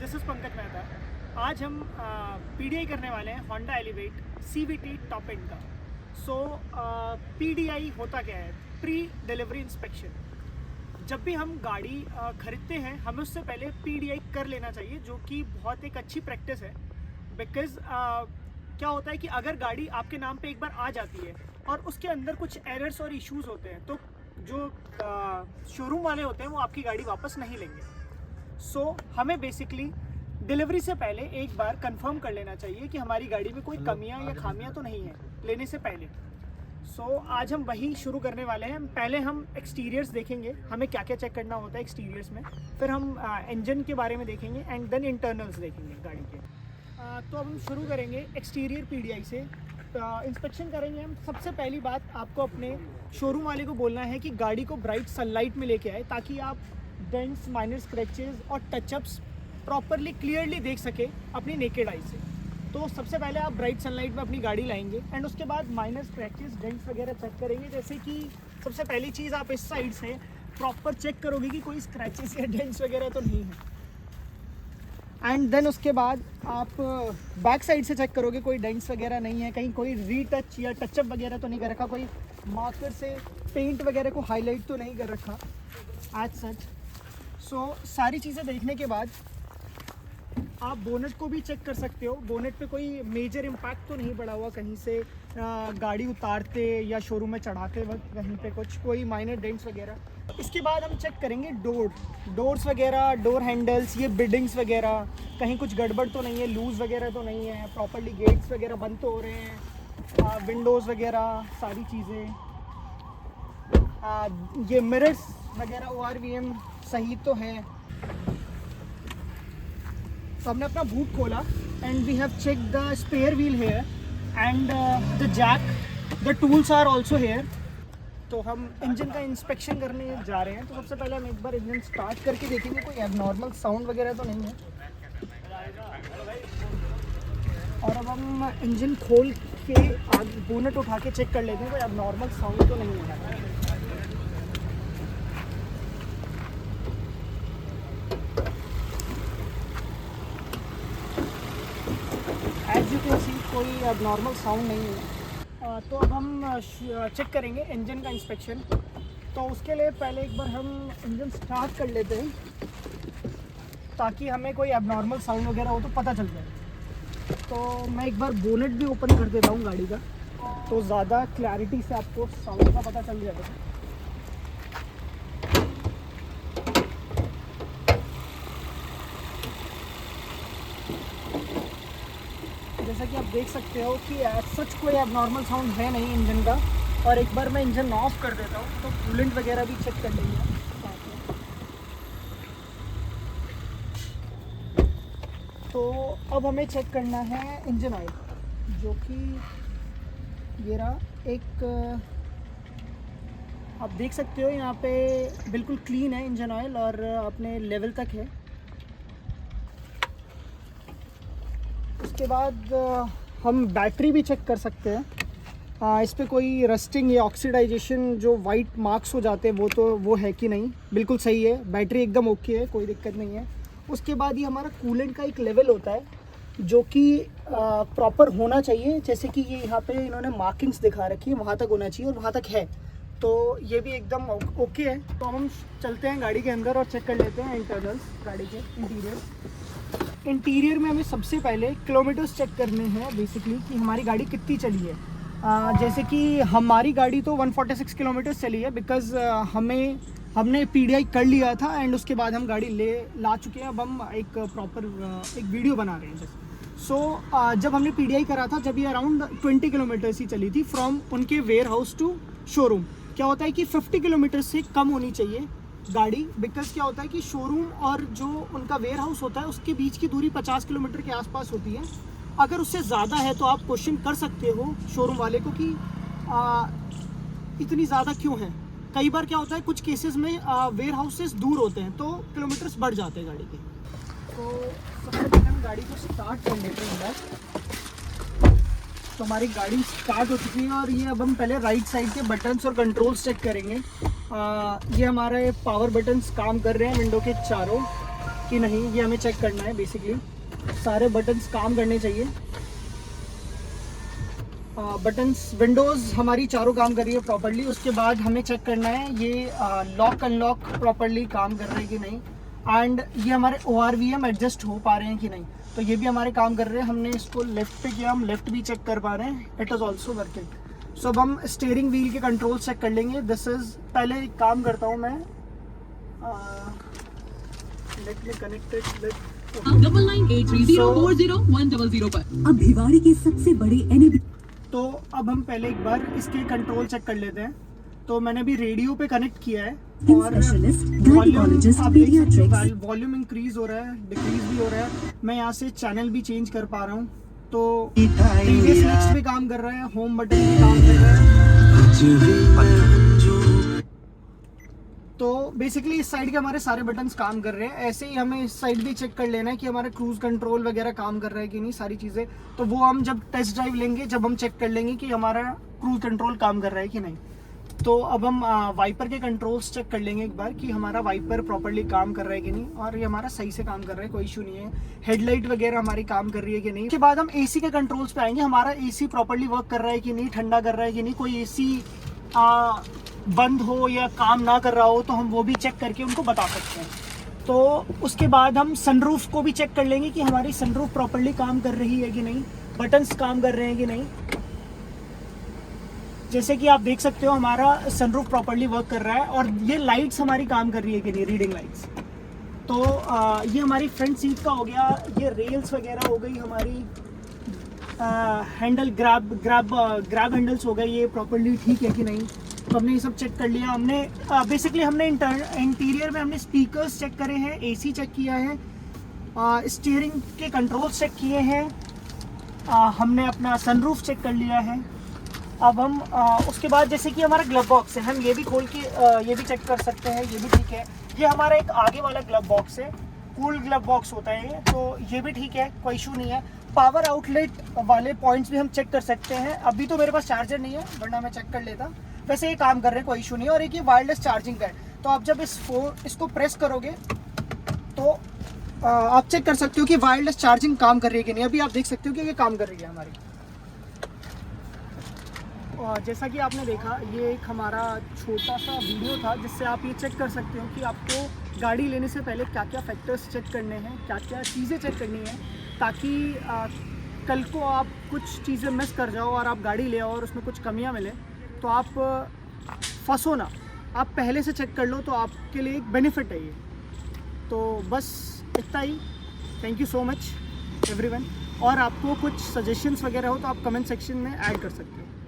This is Pankaj Mehta. आज हम PDI करने वाले हैं Honda elevate CVT top and का। सो PDI होता क्या है? Pre delivery inspection. जब भी हम गाड़ी ख़रीदते हैं हमें उससे पहले PDI कर लेना चाहिए, जो कि बहुत एक अच्छी प्रैक्टिस है। बिकॉज़ क्या होता है कि अगर गाड़ी आपके नाम पे एक बार आ जाती है और उसके अंदर कुछ एरर्स और इश्यूज़ होते हैं तो जो शोरूम वाले होते हैं वो आपकी गाड़ी वापस नहीं लेंगे। सो हमें बेसिकली डिलीवरी से पहले एक बार कंफर्म कर लेना चाहिए कि हमारी गाड़ी में कोई कमियां या खामियां तो नहीं है लेने से पहले। सो आज हम वही शुरू करने वाले हैं। पहले हम एक्सटीरियर्स देखेंगे, हमें क्या क्या चेक करना होता है एक्सटीरियर्स में। फिर हम इंजन के बारे में देखेंगे एंड देन इंटरनल्स देखेंगे गाड़ी के। तो अब हम शुरू करेंगे एक्सटीरियर PDI से। इंस्पेक्शन करेंगे हम। सबसे पहली बात आपको अपने शोरूम वाले को बोलना है कि गाड़ी को ब्राइट सनलाइट में लेके आए, ताकि आप डेंट्स, माइनर स्क्रैचेस और टचअप्स प्रॉपरली क्लियरली देख सके अपनी नेकेड आई से। तो सबसे पहले आप ब्राइट सनलाइट में अपनी गाड़ी लाएंगे एंड उसके बाद माइनर स्क्रैचेस, डेंट्स वगैरह चेक करेंगे। जैसे कि सबसे पहली चीज़ आप इस साइड से प्रॉपर चेक करोगे कि कोई स्क्रैचेस या डेंट्स वगैरह तो नहीं है। एंड देन उसके बाद आप बैक साइड से चेक करोगे कोई डेंट्स वगैरह नहीं है, कहीं कोई रीटच या टचअप वगैरह तो नहीं कर रखा, कोई मार्कर से पेंट वगैरह को हाईलाइट तो नहीं कर रखा एज सच। सो सारी चीज़ें देखने के बाद आप बोनेट को भी चेक कर सकते हो। बोनेट पे कोई मेजर इम्पैक्ट तो नहीं पड़ा हुआ कहीं से, गाड़ी उतारते या शोरूम में चढ़ाते वक्त कहीं पे कोई माइनर डेंट्स वगैरह। इसके बाद हम चेक करेंगे डोर्स वगैरह, डोर हैंडल्स, ये बिडिंग्स वगैरह, कहीं कुछ गड़बड़ तो नहीं है, लूज़ वगैरह तो नहीं है, प्रॉपर्ली गेट्स वगैरह बंद तो हो रहे हैं, विंडोज़ वगैरह सारी चीज़ें, ये मिरर्स वगैरह ORVM सही तो है। तो हमने अपना बूट खोला and we have check the spare wheel here and the jack, the tools are also here. तो हम इंजन का इंस्पेक्शन करने जा रहे हैं। तो सबसे पहले हम एक बार इंजन स्टार्ट करके देखेंगे कोई एबनॉर्मल साउंड वगैरह तो नहीं है। और अब हम इंजन खोल के बोनेट उठा के चेक कर लेते हैं कोई एबनॉर्मल साउंड तो नहीं है। एज यू कैन सी कोई एबनॉर्मल साउंड नहीं है। तो अब हम चेक करेंगे इंजन का इंस्पेक्शन। तो उसके लिए पहले एक बार हम इंजन स्टार्ट कर लेते हैं, ताकि हमें कोई एबनॉर्मल साउंड वगैरह हो तो पता चल जाए। तो मैं एक बार बोनेट भी ओपन कर देता हूँ गाड़ी का, तो ज़्यादा क्लैरिटी से आपको साउंड का पता चल जाएगा। जैसा कि आप देख सकते हो कि सच कोई एबनॉर्मल साउंड है नहीं इंजन का। और एक बार मैं इंजन ऑफ कर देता हूँ तो कूलेंट वगैरह भी चेक कर लेंगे। तो अब हमें चेक करना है इंजन ऑयल, जो कि ये रहा एक, आप देख सकते हो यहाँ पे बिल्कुल क्लीन है इंजन ऑयल और अपने लेवल तक है। उसके बाद हम बैटरी भी चेक कर सकते हैं। इस पर कोई रस्टिंग या ऑक्सीडाइजेशन जो वाइट मार्क्स हो जाते हैं वो है कि नहीं। बिल्कुल सही है, बैटरी एकदम ओके है, कोई दिक्कत नहीं है। उसके बाद ही हमारा कूलेंट का एक लेवल होता है जो कि प्रॉपर होना चाहिए। जैसे कि ये यहाँ पे इन्होंने मार्किंग्स दिखा रखी है, वहाँ तक होना चाहिए और वहाँ तक है, तो ये भी एकदम ओके है। तो हम चलते हैं गाड़ी के अंदर और चेक कर लेते हैं इंटरनल्स, गाड़ी के इंटीरियर में हमें सबसे पहले किलोमीटर्स चेक करने हैं बेसिकली, कि हमारी गाड़ी कितनी चली है। जैसे कि हमारी गाड़ी तो 146 किलोमीटर्स चली है, बिकॉज़ हमने PDI कर लिया था एंड उसके बाद हम गाड़ी ला चुके हैं। अब हम एक प्रॉपर एक वीडियो बना रहे हैं। सो जब हमने PDI करा था, जब ये अराउंड 20 किलोमीटर्स ही चली थी फ्रॉम उनके वेयर हाउस टू शोरूम। क्या होता है कि 50 किलोमीटर से कम होनी चाहिए गाड़ी, बिकॉज़ क्या होता है कि शोरूम और जो उनका वेयर हाउस होता है उसके बीच की दूरी 50 किलोमीटर के आसपास होती है। अगर उससे ज़्यादा है तो आप क्वेश्चन कर सकते हो शोरूम वाले को कि इतनी ज़्यादा क्यों है। कई बार क्या होता है कुछ केसेस में वेयर हाउसेस दूर होते हैं तो किलोमीटर्स बढ़ जाते हैं गाड़ी के। तो सबसे पहले हम गाड़ी को स्टार्ट कर लेते हैं। तो हमारी गाड़ी स्टार्ट हो चुकी है और ये अब हम पहले राइट साइड के बटन्स और कंट्रोल्स चेक करेंगे। ये हमारे पावर बटन्स काम कर रहे हैं विंडो के चारों। कि नहीं, ये हमें चेक करना है। बेसिकली सारे बटन्स काम करने चाहिए। बटन्स विंडोज़ हमारी चारों काम कर रही है प्रॉपर्ली। उसके बाद हमें चेक करना है ये लॉक अनलॉक प्रॉपर्ली काम कर रहे हैं कि नहीं, एंड ये हमारे ORVM एडजस्ट हो पा रहे हैं कि नहीं, तो ये भी हमारे काम कर रहे हैं। हमने इसको लेफ़्ट पे किया, हम लेफ़्ट भी चेक कर पा रहे हैं, इट इज़ ऑल्सो वर्किंग। सो अब हम स्टीयरिंग व्हील के कंट्रोल चेक कर लेंगे। दिस इज़, पहले एक काम करता हूँ मैं, let me connect it with 9983040100 पर। अब भिवाड़ी के सबसे बड़े NAB। तो अब हम पहले एक बार इसके कंट्रोल चेक कर लेते हैं। तो मैंने अभी रेडियो पे कनेक्ट किया है और वॉल्यूम इंक्रीज हो रहा है, डिक्रीज भी हो रहा है। मैं यहाँ से चैनल भी चेंज कर पा रहा हूँ। तो प्रीवियस नेक्स्ट पे काम कर रहा है, होम बटन भी काम कर रहा है। तो बेसिकली इस साइड के हमारे सारे बटन्स काम कर रहे हैं। ऐसे ही हमें इस साइड भी चेक कर लेना है कि हमारा क्रूज कंट्रोल वगैरह काम कर रहा है कि नहीं, सारी चीज़ें। तो वो हम जब टेस्ट ड्राइव लेंगे, जब हम चेक कर लेंगे कि हमारा क्रूज कंट्रोल काम कर रहा है कि नहीं। तो अब हम वाइपर के कंट्रोल्स चेक कर लेंगे एक बार कि हमारा वाइपर प्रॉपर्ली काम कर रहा है कि नहीं, और ये हमारा सही से काम कर रहा है, कोई इशू नहीं है। हेडलाइट वगैरह हमारी काम कर रही है कि नहीं। उसके बाद हम AC के कंट्रोल्स पे आएंगे, हमारा AC प्रॉपर्ली वर्क कर रहा है कि नहीं, ठंडा कर रहा है कि नहीं, कोई AC बंद हो या काम ना कर रहा हो तो हम वो भी चेक करके उनको बता सकते हैं। तो उसके बाद हम सनरूफ को भी चेक कर लेंगे कि हमारी सनरूफ प्रॉपर्ली काम कर रही है कि नहीं, बटन्स काम कर रहे हैं कि नहीं। जैसे कि आप देख सकते हो हमारा सनरूफ प्रॉपर्ली वर्क कर रहा है, और ये लाइट्स हमारी काम कर रही है कि नहीं, रीडिंग लाइट्स। तो ये हमारी फ्रंट सीट का हो गया, ये रेल्स वगैरह हो गई हमारी, हैंडल ग्रैब हैंडल्स हो गए, ये प्रॉपर्ली ठीक है कि नहीं। तो हमने ये सब चेक कर लिया। हमने बेसिकली हमने इंटीरियर में हमने स्पीकर्स चेक करे हैं, AC चेक किया है, स्टीयरिंग के कंट्रोल्स चेक किए हैं, हमने अपना सनरूफ चेक कर लिया है। अब हम उसके बाद जैसे कि हमारा ग्लव बॉक्स है, हम ये भी खोल के ये भी चेक कर सकते हैं, ये भी ठीक है। ये हमारा एक आगे वाला ग्लव बॉक्स है, कूल ग्लव बॉक्स होता है ये, तो ये भी ठीक है, कोई इशू नहीं है। पावर आउटलेट वाले पॉइंट्स भी हम चेक कर सकते हैं। अभी तो मेरे पास चार्जर नहीं है, वरना मैं चेक कर लेता। वैसे ये काम कर रहे हैं, कोई इशू नहीं है। और एक ये वायरलेस चार्जिंग का है, तो आप जब इसको प्रेस करोगे तो आप चेक कर सकते हो कि वायरलेस चार्जिंग काम कर रही है कि नहीं। अभी आप देख सकते हो कि ये काम कर रही है हमारी। और जैसा कि आपने देखा, ये एक हमारा छोटा सा वीडियो था जिससे आप ये चेक कर सकते हो कि आपको गाड़ी लेने से पहले क्या क्या फैक्टर्स चेक करने हैं, क्या क्या चीज़ें चेक करनी है, ताकि कल को आप कुछ चीज़ें मिस कर जाओ और आप गाड़ी ले आओ और उसमें कुछ कमियां मिले तो आप फंसो ना। आप पहले से चेक कर लो तो आपके लिए एक बेनिफिट है ये। तो बस इतना ही। Thank you so much everyone. और आपको कुछ सजेशंस वगैरह हो तो आप कमेंट सेक्शन में ऐड कर सकते हो।